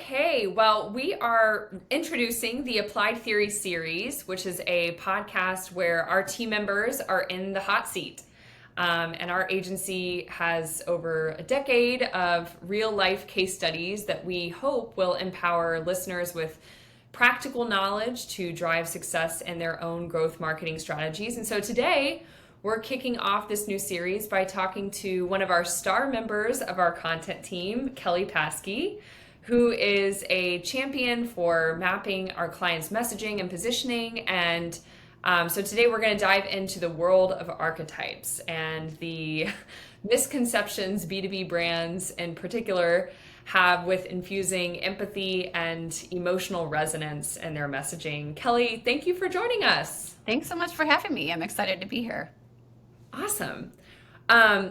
Okay, well, we are introducing the Applied Theory series, which is a podcast where our team members are in the hot seat. And our agency has over a decade of real life case studies that we hope will empower listeners with practical knowledge to drive success in their own growth marketing strategies. And so today, we're kicking off this new series by talking to one of our star members of our content team, Kelli Paskey, who is a champion for mapping our clients' messaging and positioning. And so today we're going to dive into the world of archetypes and the misconceptions B2B brands in particular have with infusing empathy and emotional resonance in their messaging. Kelli, thank you for joining us. Thanks so much for having me. I'm excited to be here. Awesome.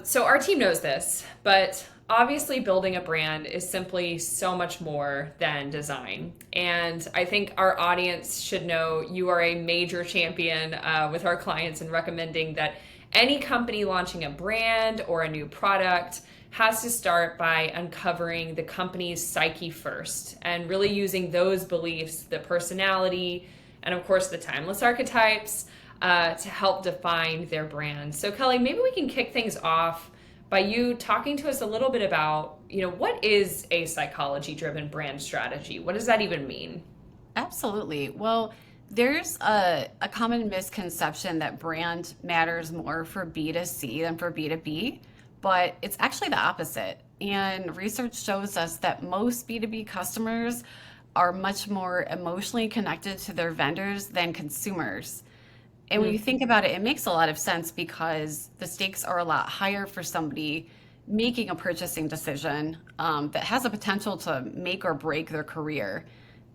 So our team knows this, but obviously building a brand is simply so much more than design. And I think our audience should know you are a major champion with our clients in recommending that any company launching a brand or a new product has to start by uncovering the company's psyche first and really using those beliefs, the personality, and of course the timeless archetypes to help define their brand. So Kelli, maybe we can kick things off by you talking to us a little bit about, what is a psychology-driven brand strategy? What does that even mean? Absolutely. Well, there's a common misconception that brand matters more for B2C than for B2B, but it's actually the opposite. And research shows us that most B2B customers are much more emotionally connected to their vendors than consumers. And when you think about it, it makes a lot of sense because the stakes are a lot higher for somebody making a purchasing decision that has a potential to make or break their career.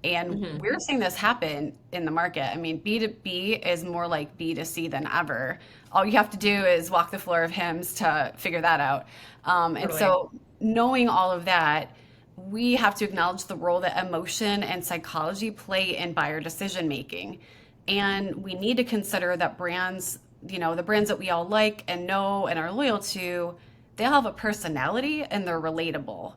And Mm-hmm. we're seeing this happen in the market. I mean, B2B is more like B2C than ever. All you have to do is walk the floor of HIMSS to figure that out. And Totally. so, knowing all of that, we have to acknowledge the role that emotion and psychology play in buyer decision making. And we need to consider that brands, the brands that we all like and know and are loyal to, they all have a personality and they're relatable.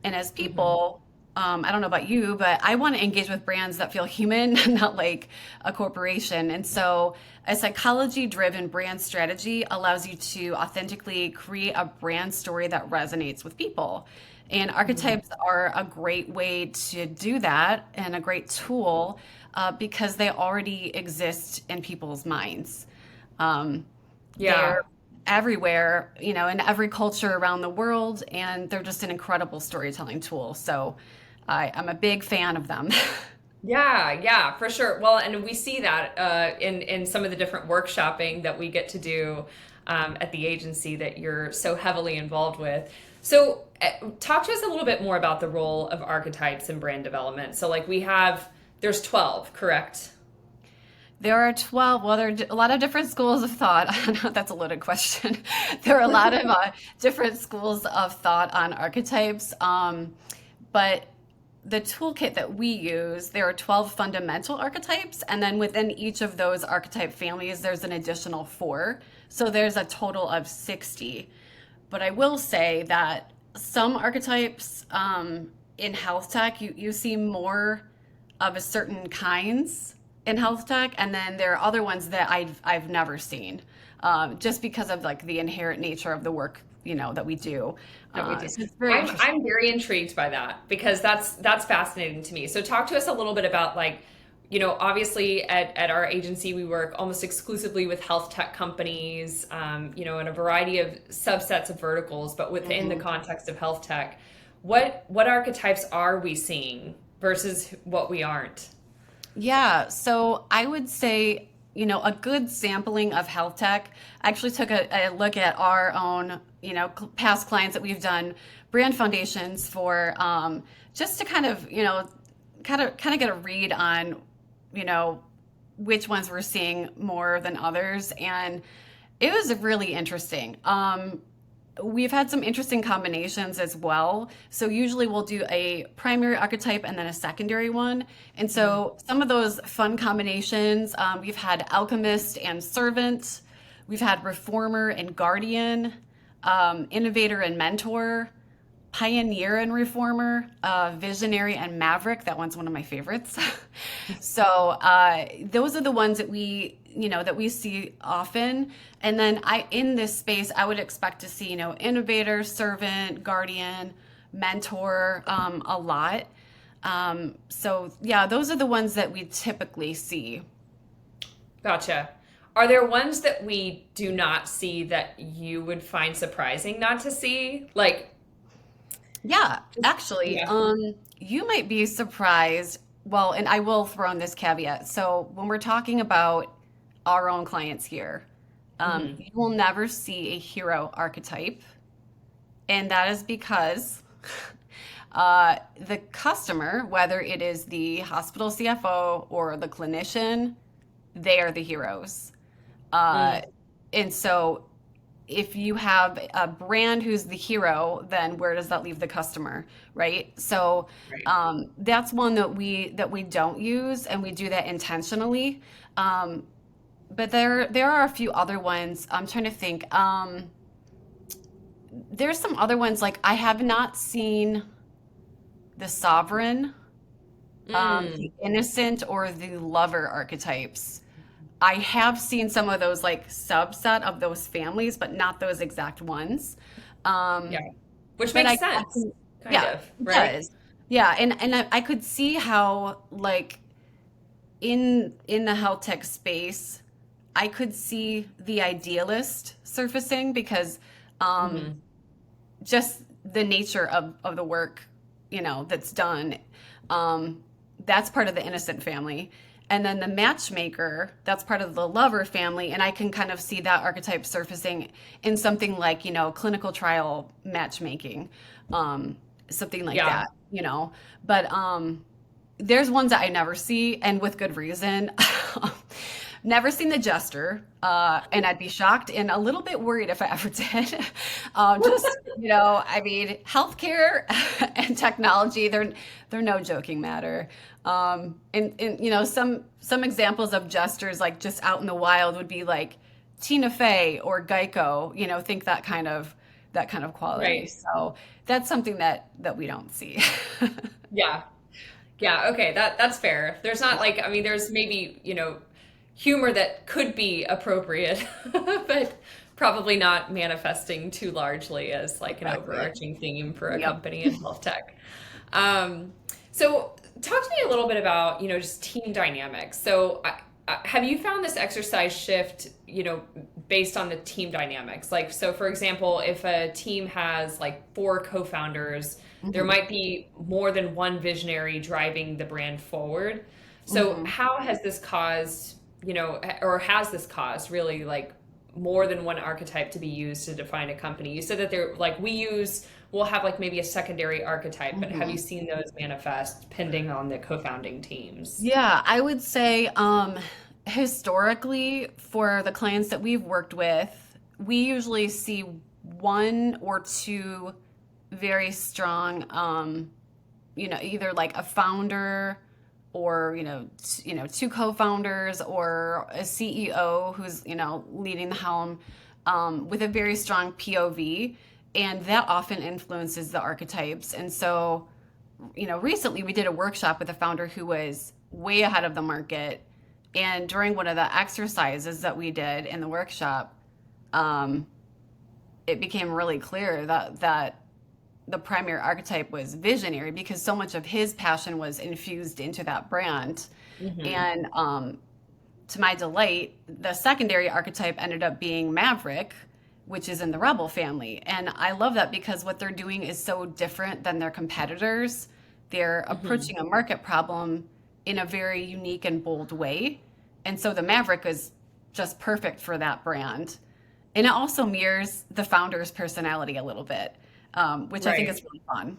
And as Mm-hmm. people, I don't know about you, but I want to engage with brands that feel human, not like a corporation. And so a psychology driven brand strategy allows you to authentically create a brand story that resonates with people. And Mm-hmm. archetypes are a great way to do that and a great tool because they already exist in people's minds. Um, Yeah. they're everywhere, in every culture around the world, and they're just an incredible storytelling tool. So I'm a big fan of them. Yeah, for sure. Well, and we see that in some of the different workshopping that we get to do at the agency that you're so heavily involved with. So, talk to us a little bit more about the role of archetypes in brand development. So, like there's 12, correct? There are 12, well, there are a lot of different schools of thought. I know that's a loaded question. There are a lot of different schools of thought on archetypes. But the toolkit that we use, there are 12 fundamental archetypes, and then within each of those archetype families, there's an additional four. So there's a total of 60. But I will say that some archetypes in health tech, you see more of a certain kinds in health tech, and then there are other ones that I've never seen, just because of like the inherent nature of the work that we do. That we do. So it's very interesting. I'm very intrigued by that because that's fascinating to me. So talk to us a little bit about obviously at our agency we work almost exclusively with health tech companies, in a variety of subsets of verticals, but within the Mhm. context of health tech, what archetypes are we seeing versus what we aren't? Yeah, so I would say, a good sampling of health tech. I actually took a look at our own, past clients that we've done brand foundations for, just to kind of get a read on, you know, which ones we're seeing more than others. And it was really interesting. We've had some interesting combinations as well. So usually we'll do a primary archetype and then a secondary one. And Mhm. so some of those fun combinations, we've had alchemist and servant, we've had reformer and guardian, innovator and mentor. pioneer and reformer, visionary and maverick. That one's one of my favorites. So those are the ones that we see often. And then in this space, I would expect to see, innovator, servant, guardian, mentor, a lot. So yeah, those are the ones that we typically see. Gotcha. Are there ones that we do not see that you would find surprising not to see? Like, Yeah, actually, yeah. you might be surprised. Well, and I will throw in this caveat. So when we're talking about our own clients here, Hmm. you will never see a hero archetype, and that is because the customer, whether it is the hospital CFO or the clinician, they are the heroes. Uh, Mm, and so if you have a brand who's the hero, then where does that leave the customer, right? So right. that's one that we don't use, and we do that intentionally. Um, but there are a few other ones. I'm trying to think. There's some other ones like I have not seen the sovereign, the Mm, innocent, or the lover archetypes. I have seen some of those like subset of those families, but not those exact ones. yeah. Um, Which but makes I sense, can, kind yeah, of, it right? does. Yeah, and I could see how like in the health tech space, I could see the idealist surfacing because um, Hmm. just the nature of the work, that's done. Um, that's part of the innocent family. And then the matchmaker, that's part of the lover family. And I can kind of see that archetype surfacing in something like, clinical trial matchmaking, um, something like Yeah. that. But there's ones that I never see, and with good reason. Never seen the jester, and I'd be shocked and a little bit worried if I ever did. Just I mean, healthcare and technology, they're no joking matter. And some examples of jesters like just out in the wild would be like Tina Fey or Geico. Think that kind of quality. Right. So that's something that we don't see. Yeah. Yeah, okay, that's fair. There's not Yeah. like, I mean, there's maybe, humor that could be appropriate, but probably not manifesting too largely as like an Exactly. overarching theme for a Yep. company in health tech. Um, so talk to me a little bit about, just team dynamics. So have you found this exercise shift, based on the team dynamics? Like, so for example, if a team has like four co-founders, there Hmm. might be more than one visionary driving the brand forward. So Hmm. how has this caused, or has this caused really like more than one archetype to be used to define a company? You said that they're like we'll have like maybe a secondary archetype, but have you Hmm. seen those manifest pending on the co-founding teams? Yeah, I would say historically, for the clients that we've worked with, we usually see one or two very strong, either like a founder or two co-founders or a CEO who's leading the helm, with a very strong POV, and that often influences the archetypes. And so recently we did a workshop with a founder who was way ahead of the market. And during one of the exercises that we did in the workshop, um, it became really clear that the primary archetype was visionary because so much of his passion was infused into that brand. Hmm. And to my delight, the secondary archetype ended up being maverick, which is in the rebel family. And I love that because what they're doing is so different than their competitors. They're Hmm. approaching a market problem in a very unique and bold way. And so the maverick is just perfect for that brand. And it also mirrors the founder's personality a little bit, which I think Right. is really fun.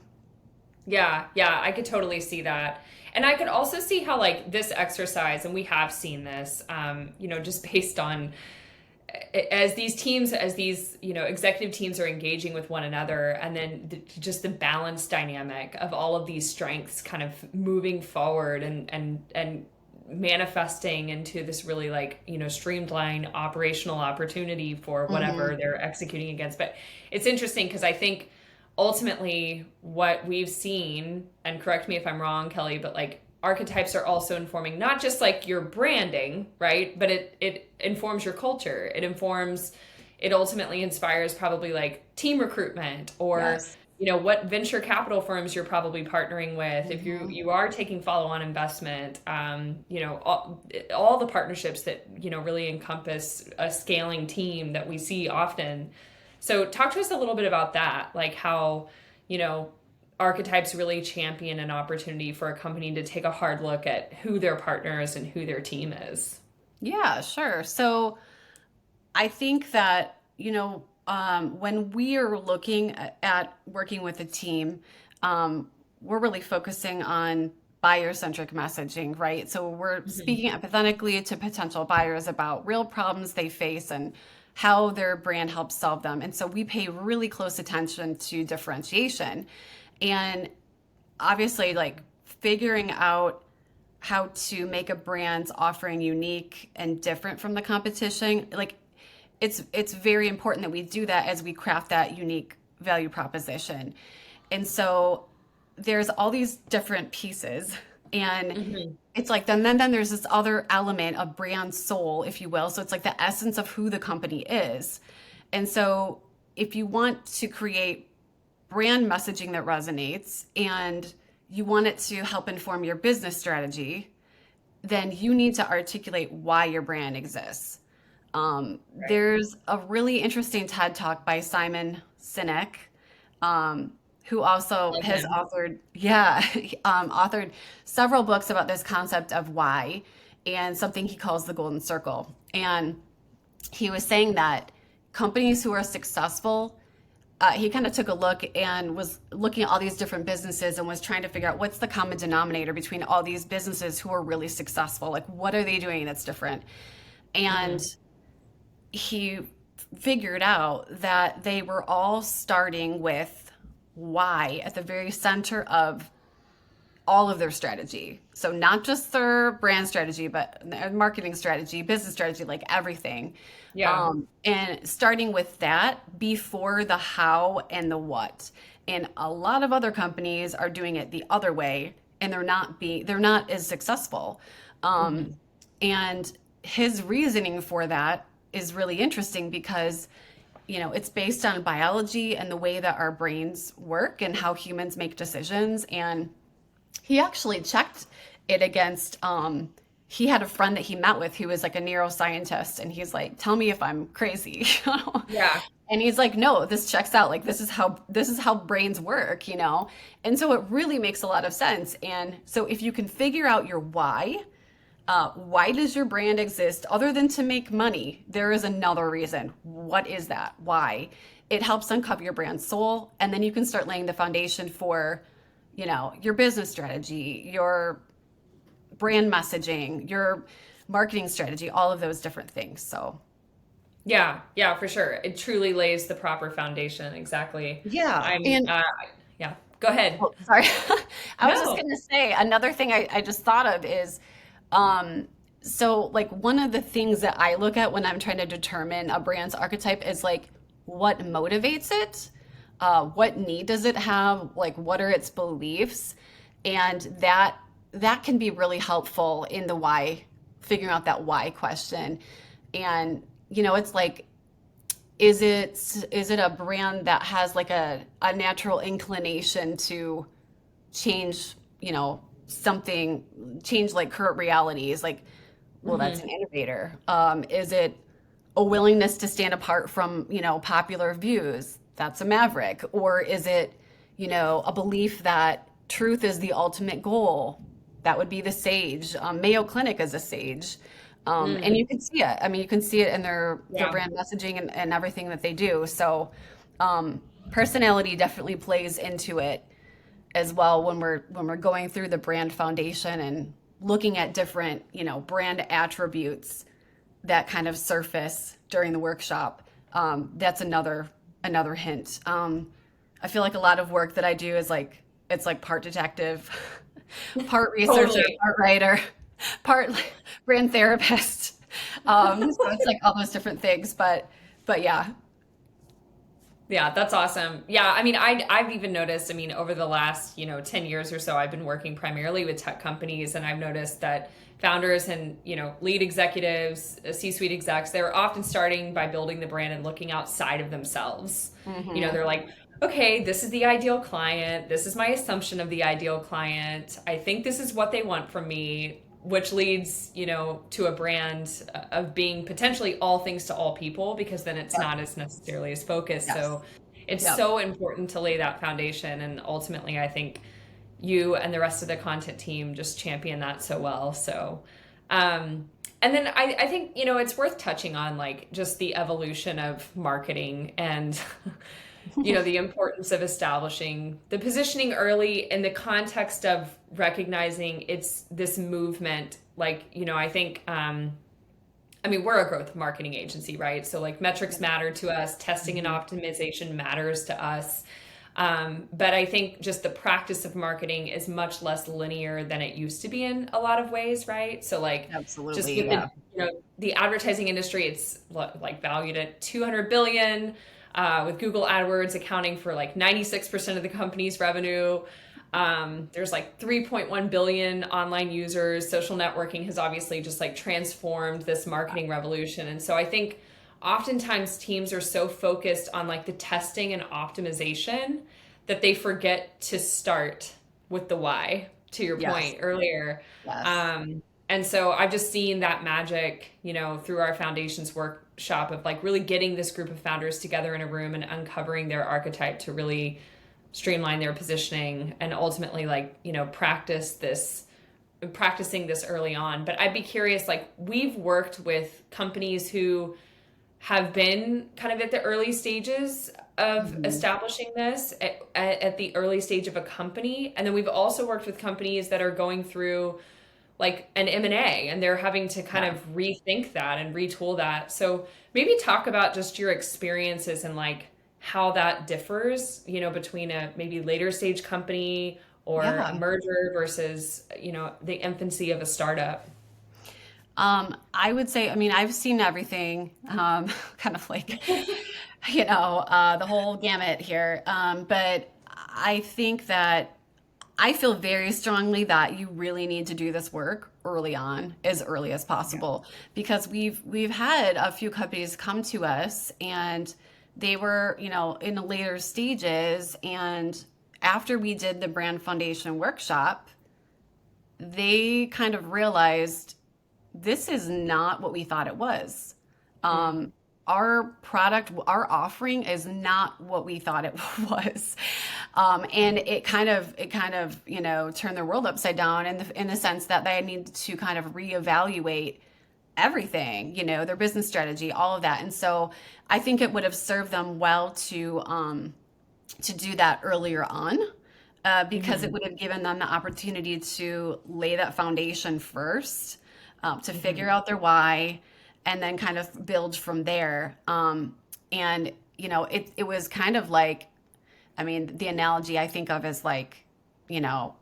Yeah, yeah, I could totally see that. And I could also see how like this exercise, and we have seen this, just based on as these teams, as these, executive teams are engaging with one another, and then just the balance dynamic of all of these strengths kind of moving forward and manifesting into this really like, streamlined operational opportunity for Hmm. whatever they're executing against. But it's interesting because I think ultimately what we've seen, and correct me if I'm wrong, Kelly, but like archetypes are also informing not just like your branding, right? But it informs your culture. It ultimately inspires probably like team recruitment or Yes. what venture capital firms you're probably partnering with if Hmm. you are taking follow-on investment, all the partnerships that really encompass a scaling team that we see often. So talk to us a little bit about that, like how, you know, archetypes really champion an opportunity for a company to take a hard look at who their partner is and who their team is. Yeah, sure. So I think that, when we are looking at working with a team, we're really focusing on buyer-centric messaging, right? So we're Hmm. speaking empathetically to potential buyers about real problems they face and how their brand helps solve them. And so we pay really close attention to differentiation. And obviously, like figuring out how to make a brand's offering unique and different from the competition, like it's very important that we do that as we craft that unique value proposition. And so there's all these different pieces, and Hmm. it's like then there's this other element of brand soul, if you will. So it's like the essence of who the company is. And so if you want to create brand messaging that resonates and you want it to help inform your business strategy, then you need to articulate why your brand exists. Right. There's a really interesting TED Talk by Simon Sinek, who also Love has him. authored, yeah, authored several books about this concept of why and something he calls the golden circle. And he was saying that companies who are successful, he kind of took a look and was looking at all these different businesses and was trying to figure out what's the common denominator between all these businesses who are really successful. Like, what are they doing that's different? And Hmm. he figured out that they were all starting with why at the very center of all of their strategy. So not just their brand strategy, but their marketing strategy, business strategy, like everything. Yeah. And starting with that before the how and the what. And a lot of other companies are doing it the other way, and they're not as successful. Um, Hmm. and his reasoning for that is really interesting because it's based on biology and the way that our brains work and how humans make decisions. And he actually checked it against, he had a friend that he met with who was like a neuroscientist, and he's like, tell me if I'm crazy. Yeah. And he's like, no, this checks out. Like this is how brains work. And so it really makes a lot of sense. And so if you can figure out your why does your brand exist other than to make money? There is another reason. What is that? Why? It helps uncover your brand soul, and then you can start laying the foundation for, your business strategy, your brand messaging, your marketing strategy, all of those different things. So, Yeah, yeah, for sure. It truly lays the proper foundation. Exactly. yeah. I'm, And yeah, go ahead. oh, sorry. I was just No. going to say another thing I just thought of is, um, so like one of the things that I look at when I'm trying to determine a brand's archetype is like what motivates it, what need does it have, like what are its beliefs, and that can be really helpful in the why, figuring out that why question. And it's like is it a brand that has like a natural inclination to change, something, change like current realities? Like, well, that's Hmm. an innovator. Is it a willingness to stand apart from, popular views? That's a maverick. Or is it, a belief that truth is the ultimate goal? That would be the sage. Mayo Clinic is a sage. And Mm. you can see it. I mean, you can see it in their Yeah. brand messaging and everything that they do. So, personality definitely plays into it as well when we're going through the brand foundation and looking at different, brand attributes that kind of surface during the workshop. That's another hint. I feel like a lot of work that I do is like it's like part detective, part researcher, Totally. part writer, part brand therapist. So it's like all those different things. But yeah, Yeah, that's awesome. Yeah, I mean, I've even noticed, I mean, over the last, 10 years or so, I've been working primarily with tech companies, and I've noticed that founders and, lead executives, C-suite execs, they're often starting by building the brand and looking outside of themselves. Hmm. They're like, okay, this is the ideal client. This is my assumption of the ideal client. I think this is what they want from me, which leads, to a brand of being potentially all things to all people, because then it's Yep. not as necessarily as focused. Yes. So it's Yep. so important to lay that foundation. And ultimately, I think you and the rest of the content team just champion that so well. So, and then I think, it's worth touching on like just the evolution of marketing and the importance of establishing the positioning early in the context of recognizing it's this movement. Like, I think, I mean, we're a growth marketing agency, right? So like metrics matter to us, testing and Mhm. optimization matters to us. But I think just the practice of marketing is much less linear than it used to be in a lot of ways, right? So like just Absolutely. with the Yeah. the advertising industry, it's like valued at 200 billion, with Google AdWords accounting for like 96% of the company's revenue. There's like 3.1 billion online users. Social networking has obviously just like transformed this marketing revolution. And so I think oftentimes teams are so focused on like the testing and optimization that they forget to start with the why, to your Yes. point earlier. Yes. And so I've just seen that magic, through our foundations workshop of like really getting this group of founders together in a room and uncovering their archetype to really streamline their positioning and ultimately like, practicing this early on. But I'd be curious, like we've worked with companies who have been kind of at the early stages of Hmm. establishing this at the early stage of a company. And then we've also worked with companies that are going through like an M&A, and they're having to kind Yeah. of rethink that and retool that. So maybe talk about just your experiences and like how that differs, between a maybe later stage company or a Yeah. merger versus, the infancy of a startup. I would say, I mean, I've seen everything, kind of like, the whole gamut here. But I think that I feel very strongly that you really need to do this work early on, as early as Yeah. possible, because we've had a few companies come to us and they were, in the later stages, and after we did the brand foundation workshop, they kind of realized this is not what we thought it was. Mm. Um, our product, our offering is not what we thought it was. And it kind of, turned their world upside down in the sense that they need to kind of reevaluate everything, their business strategy, all of that. And so I think it would have served them well to do that earlier on, because it Hmm. would have given them the opportunity to lay that foundation first, to figure Hmm. out their why, and then kind of build from there. And it was kind of like, I mean, the analogy I think of is like, you know,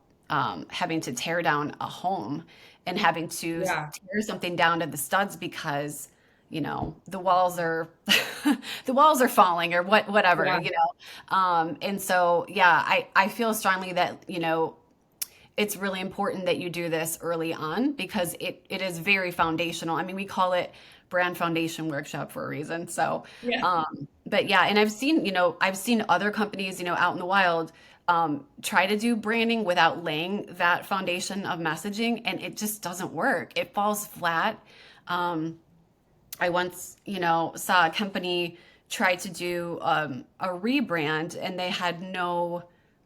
having to tear down a home and having to Yeah. tear something down to the studs because, the walls are the walls are falling or whatever, Yeah. And so, yeah, I feel strongly that, it's really important that you do this early on because it is very foundational. I mean, we call it brand foundation workshop for a reason. So, Yeah. but yeah, and I've seen other companies, out in the wild, try to do branding without laying that foundation of messaging, and it just doesn't work. It falls flat. Um, I once, saw a company try to do a rebrand, and they had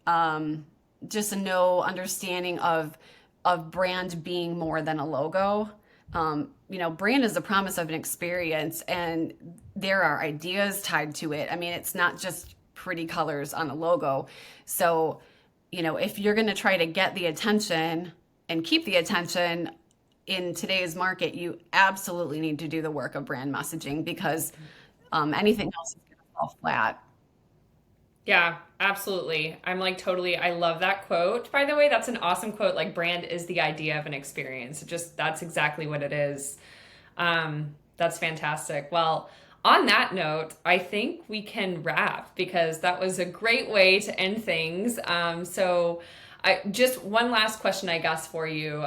um, just no understanding of brand being more than a logo. Brand is the promise of an experience, and there are ideas tied to it. I mean, it's not just pretty colors on a logo. So, if you're going to try to get the attention and keep the attention in today's market, you absolutely need to do the work of brand messaging because anything else is going to fall flat. Yeah, absolutely. I'm like totally, I love that quote. By the way, that's an awesome quote. Like brand is the idea of an experience. Just that's exactly what it is. That's fantastic. Well, On that note, I think we can wrap because that was a great way to end things. Just one last question, I guess, for you.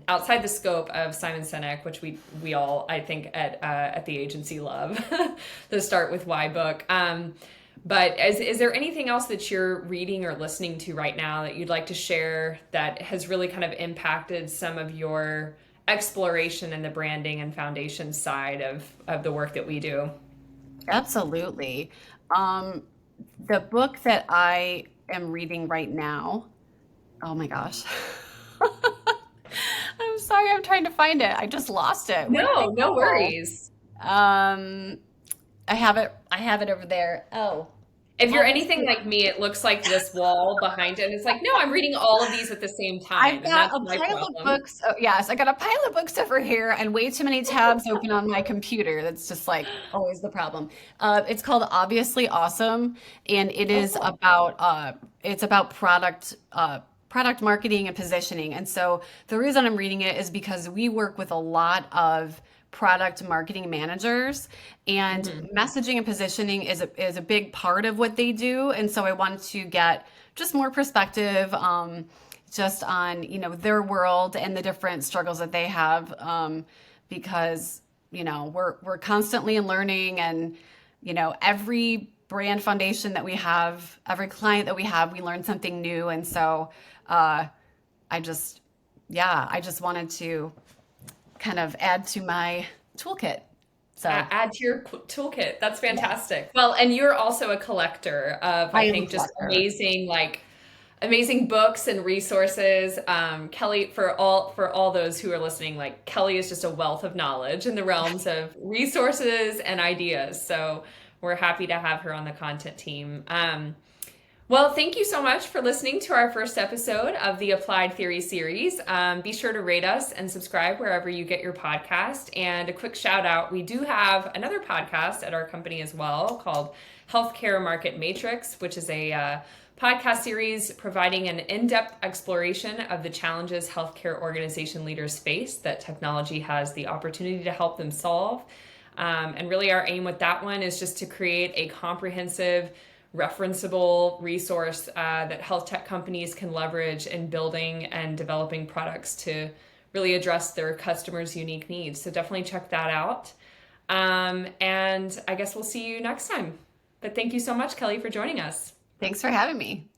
Outside the scope of Simon Sinek, which we all, I think, at the agency love, the Start with Why book. But is there anything else that you're reading or listening to right now that you'd like to share that has really kind of impacted some of your exploration in the branding and foundation side of the work that we do? Absolutely. Um, the book that I am reading right now, oh my gosh. I'm sorry, I'm trying to find it. I just lost it. Where did No, it no go? worries. Um, I have it over there. Oh, If you're anything obviously, like me, it looks like this wall behind it. And it's like, no, I'm reading all of these at the same I've time, and got that's a my pile of problem. books. Oh, yes, I got a pile of books over here and way too many tabs open on my computer. That's just like always the problem. It's called Obviously Awesome, and it Oh, is cool. about it's about product marketing and positioning. And so the reason I'm reading it is because we work with a lot of product marketing managers, and Hmm. messaging and positioning is a big part of what they do. And so I wanted to get just more perspective, just on their world and the different struggles that they have, because we're constantly learning, and every brand foundation that we have, every client that we have, we learn something new. And so uh, I just yeah, I just wanted to kind of add to my toolkit. So Add to your toolkit. That's yes, fantastic. Well, and you're also a collector of, I I am a think, just collector. amazing books and resources. Kelli, for all those who are listening, like Kelli is just a wealth of knowledge in the realms of resources and ideas. So we're happy to have her on the content team. Well, thank you so much for listening to our first episode of the Applied Theory series. Be sure to rate us and subscribe wherever you get your podcast. And a quick shout out, we do have another podcast at our company as well called Healthcare Market Matrix, which is a podcast series providing an in-depth exploration of the challenges healthcare organization leaders face that technology has the opportunity to help them solve. And really, our aim with that one is just to create a comprehensive, referenceable resource that health tech companies can leverage in building and developing products to really address their customers' unique needs. So definitely check that out. And I guess we'll see you next time. But thank you so much, Kelli, for joining us. Thanks for having me.